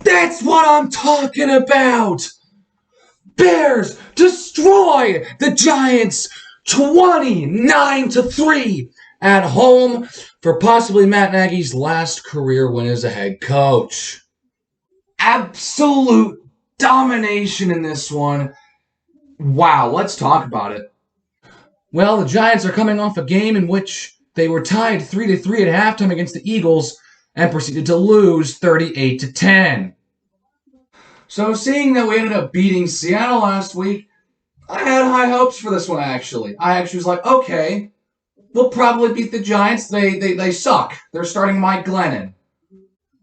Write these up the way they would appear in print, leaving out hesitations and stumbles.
That's what I'm talking about! Bears destroy the Giants 29-3 at home for possibly Matt Nagy's last career win as a head coach. Absolute domination in this one. Wow, let's talk about it. Well, the Giants are coming off a game in which they were tied 3-3 at halftime against the Eagles and proceeded to lose 38-10. So seeing that we ended up beating Seattle last week, I had high hopes for this one, actually. I actually was like, okay, we'll probably beat the Giants. They suck. They're starting Mike Glennon.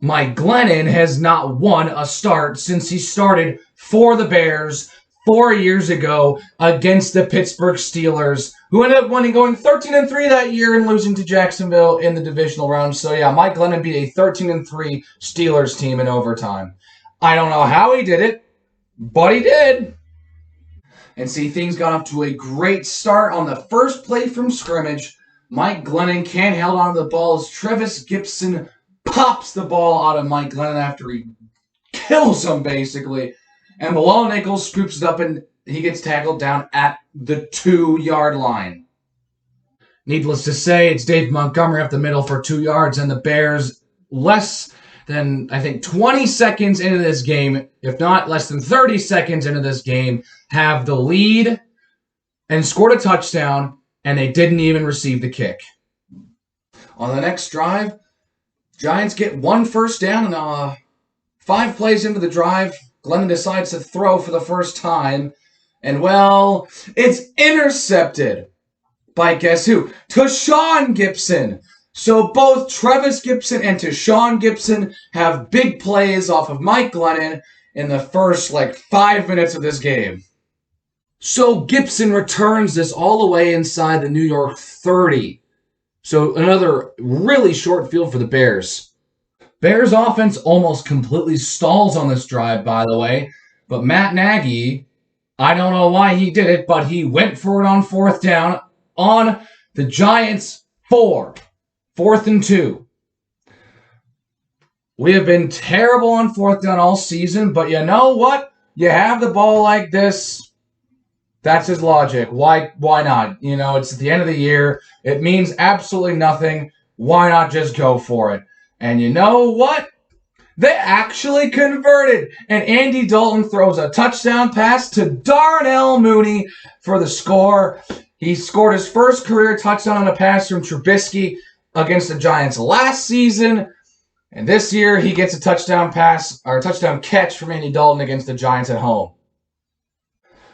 Mike Glennon has not won a start since he started for the Bears 4 years ago against the Pittsburgh Steelers, who ended up going 13-3 that year and losing to Jacksonville in the divisional round. So yeah, Mike Glennon beat a 13-3 Steelers team in overtime. I don't know how he did it, but he did. And see, things got off to a great start on the first play from scrimmage. Mike Glennon can't hold on to the ball as Travis Gibson pops the ball out of Mike Glennon after he kills him, basically. And Bilal Nichols scoops it up and he gets tackled down at the 2-yard line. Needless to say, it's Dave Montgomery up the middle for 2 yards, and the Bears, less than, I think, 20 seconds into this game, if not less than 30 seconds into this game, have the lead and scored a touchdown, and they didn't even receive the kick. On the next drive, Giants get one first down, and 5 plays into the drive, Glennon decides to throw for the first time, and well, it's intercepted by guess who? Tashawn Gibson. So both Travis Gibson and Tashawn Gibson have big plays off of Mike Glennon in the first 5 minutes of this game. So Gibson returns this all the way inside the New York 30. So another really short field for the Bears. Bears offense almost completely stalls on this drive, by the way. But Matt Nagy, I don't know why he did it, but he went for it on 4th down on the Giants 4th and 2. We have been terrible on 4th down all season, but you know what? You have the ball like this. That's his logic. Why not? It's at the end of the year. It means absolutely nothing. Why not just go for it? And you know what? They actually converted. And Andy Dalton throws a touchdown pass to Darnell Mooney for the score. He scored his first career touchdown on a pass from Trubisky against the Giants last season. And this year he gets a touchdown pass or a touchdown catch from Andy Dalton against the Giants at home.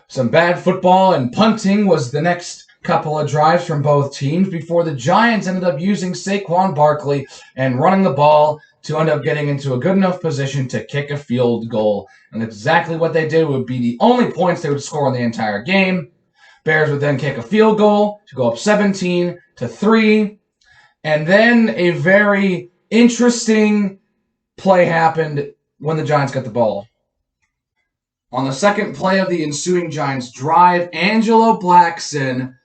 Some bad football and punting was the next couple of drives from both teams before the Giants ended up using Saquon Barkley and running the ball to end up getting into a good enough position to kick a field goal. And exactly what they did would be the only points they would score in the entire game. Bears would then kick a field goal to go up 17-3. And then a very interesting play happened when the Giants got the ball. On the second play of the ensuing Giants drive, Angelo Blackson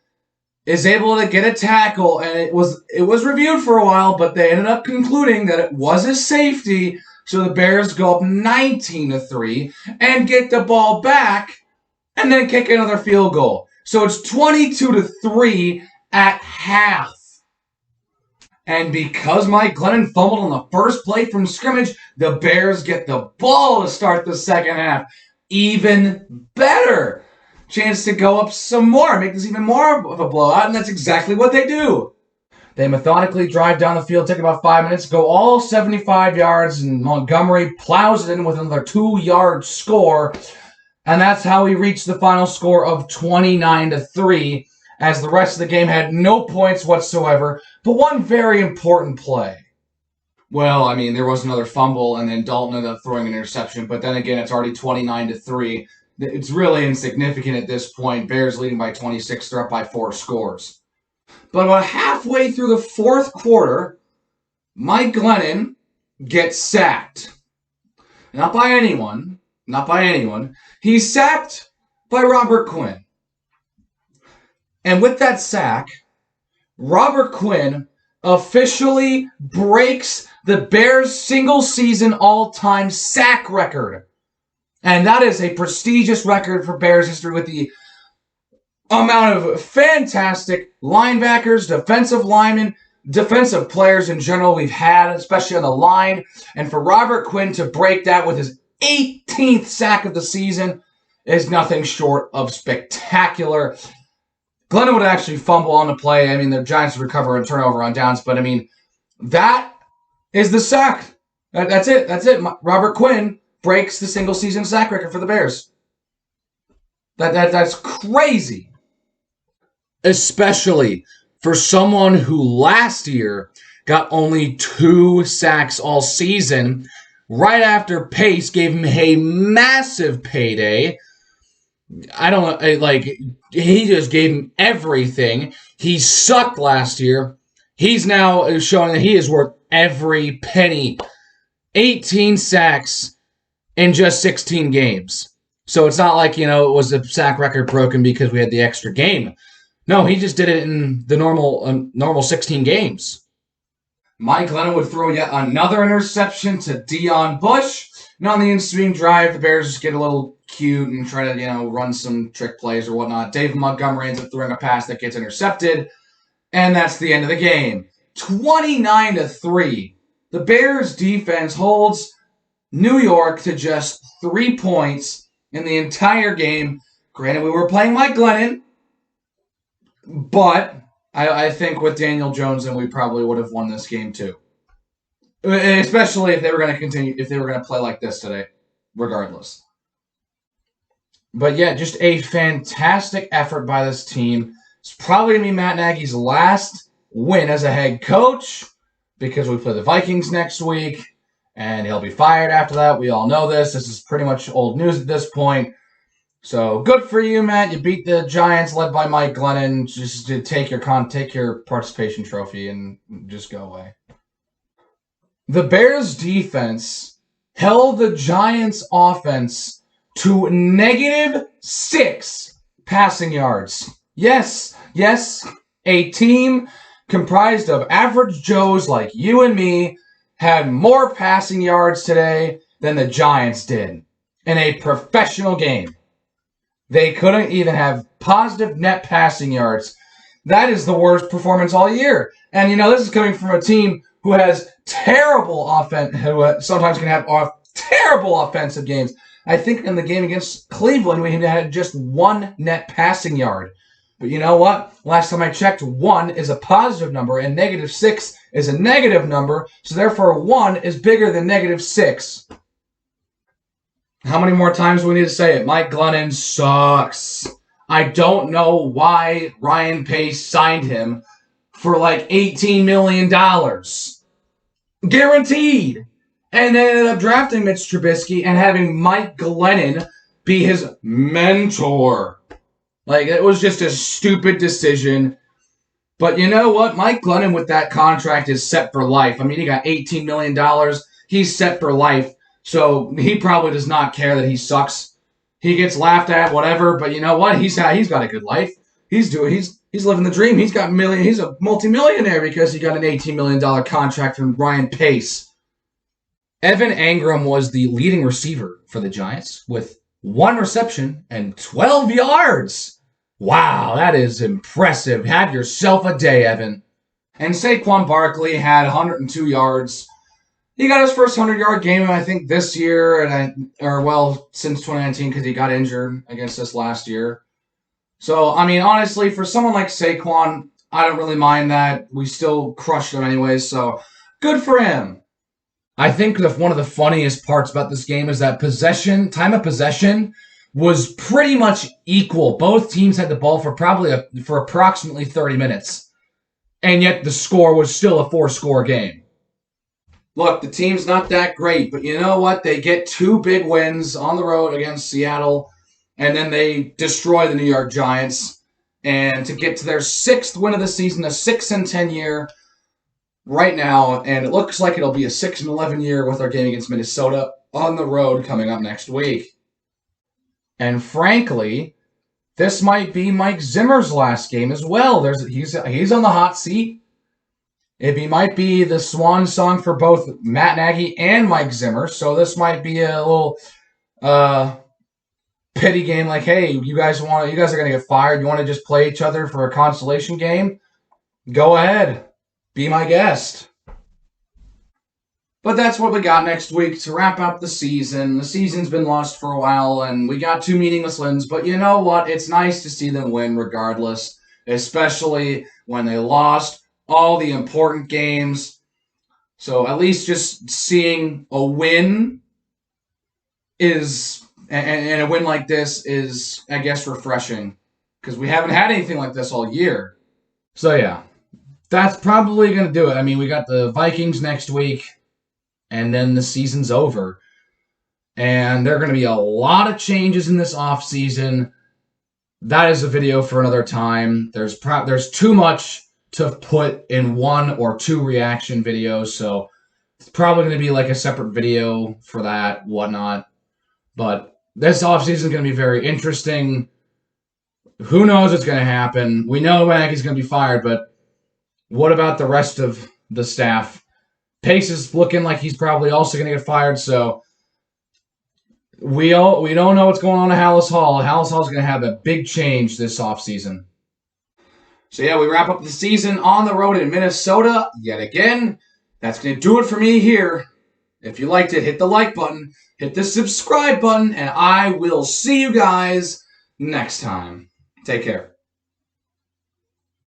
is able to get a tackle, and it was reviewed for a while, but they ended up concluding that it was a safety, so the Bears go up 19-3 and get the ball back and then kick another field goal. So it's 22-3 at half. And because Mike Glennon fumbled on the first play from scrimmage, the Bears get the ball to start the second half. Even better. Chance to go up some more, make this even more of a blowout, and that's exactly what they do. They methodically drive down the field, take about 5 minutes, go all 75 yards, and Montgomery plows it in with another 2-yard score, and that's how we reached the final score of 29-3, as the rest of the game had no points whatsoever, but one very important play. Well, there was another fumble, and then Dalton ended up throwing an interception, but then again, it's already 29-3. It's really insignificant at this point. Bears leading by 26. They're up by 4 scores. But about halfway through the 4th quarter, Mike Glennon gets sacked. Not by anyone. He's sacked by Robert Quinn. And with that sack, Robert Quinn officially breaks the Bears' single-season all-time sack record. And that is a prestigious record for Bears history with the amount of fantastic linebackers, defensive linemen, defensive players in general we've had, especially on the line. And for Robert Quinn to break that with his 18th sack of the season is nothing short of spectacular. Glennon would actually fumble on the play. I mean, the Giants recover and turnover on downs, but I mean, that is the sack. That's it. That's it. Robert Quinn breaks the single-season sack record for the Bears. That's crazy. Especially for someone who last year got only 2 sacks all season, right after Pace gave him a massive payday. I don't know, like, he just gave him everything. He sucked last year. He's now showing that he is worth every penny. 18 sacks in just 16 games. So it's not like, it was a sack record broken because we had the extra game. No, he just did it in the normal 16 games. Mike Glennon would throw yet another interception to Deion Bush. And on the ensuing drive, the Bears just get a little cute and try to, run some trick plays or whatnot. David Montgomery ends up throwing a pass that gets intercepted. And that's the end of the game. 29-3. The Bears defense holds New York to just 3 points in the entire game. Granted, we were playing Mike Glennon. But I think with Daniel Jones, and we probably would have won this game too. Especially if they were going to continue, if they were going to play like this today, regardless. But yeah, just a fantastic effort by this team. It's probably going to be Matt Nagy's last win as a head coach because we play the Vikings next week, and he'll be fired after that. We all know this. This is pretty much old news at this point. So good for you, Matt. You beat the Giants, led by Mike Glennon. Just to take your participation trophy and just go away. The Bears' defense held the Giants' offense to -6 passing yards. Yes, a team comprised of average Joes like you and me had more passing yards today than the Giants did in a professional game. They couldn't even have positive net passing yards. That is the worst performance all year. And, this is coming from a team who has terrible offense, who sometimes can have terrible offensive games. I think in the game against Cleveland, we had just 1 net passing yard. But you know what? Last time I checked, 1 is a positive number, and -6 is a negative number. So therefore, 1 is bigger than -6. How many more times do we need to say it? Mike Glennon sucks. I don't know why Ryan Pace signed him for like $18 million. Guaranteed. And then ended up drafting Mitch Trubisky and having Mike Glennon be his mentor. Like, it was just a stupid decision. But you know what? Mike Glennon with that contract is set for life. I mean, he got $18 million. He's set for life. So he probably does not care that he sucks. He gets laughed at, whatever. But you know what? He's got a good life. He's living the dream. He's a multimillionaire because he got an $18 million contract from Ryan Pace. Evan Engram was the leading receiver for the Giants with 1 reception and 12 yards. Wow, that is impressive. Have yourself a day, Evan. And Saquon Barkley had 102 yards. He got his first 100-yard game, I think, this year, since 2019 because he got injured against us last year. So, I mean, honestly, for someone like Saquon, I don't really mind that. We still crushed him anyways, so good for him. I think one of the funniest parts about this game is that time of possession was pretty much equal. Both teams had the ball for approximately 30 minutes, and yet the score was still a 4-score game. Look, the team's not that great, but you know what? They get 2 big wins on the road against Seattle, and then they destroy the New York Giants. And to get to their 6th win of the season, a 6-10 year right now, and it looks like it'll be a 6-11 year with our game against Minnesota on the road coming up next week. And frankly, this might be Mike Zimmer's last game as well. He's on the hot seat. It might be the swan song for both Matt Nagy and Mike Zimmer. So this might be a little pity game. Like, hey, you guys are gonna get fired. You want to just play each other for a consolation game? Go ahead, be my guest. But that's what we got next week to wrap up the season. The season's been lost for a while, and we got two meaningless wins. But you know what? It's nice to see them win regardless, especially when they lost all the important games. So at least just seeing a win and a win like this is, I guess, refreshing because we haven't had anything like this all year. So yeah, that's probably going to do it. I mean, we got the Vikings next week, and then the season's over. And there are going to be a lot of changes in this offseason. That is a video for another time. There's too much to put in one or two reaction videos, so it's probably going to be like a separate video for that, whatnot. But this offseason is going to be very interesting. Who knows what's going to happen? We know Nagy's going to be fired, but what about the rest of the staff? Pace is looking like he's probably also going to get fired, so we don't know what's going on at Hallis Hall. Hallis Hall is going to have a big change this offseason. So yeah, we wrap up the season on the road in Minnesota yet again. That's going to do it for me here. If you liked it, hit the like button, hit the subscribe button, and I will see you guys next time. Take care.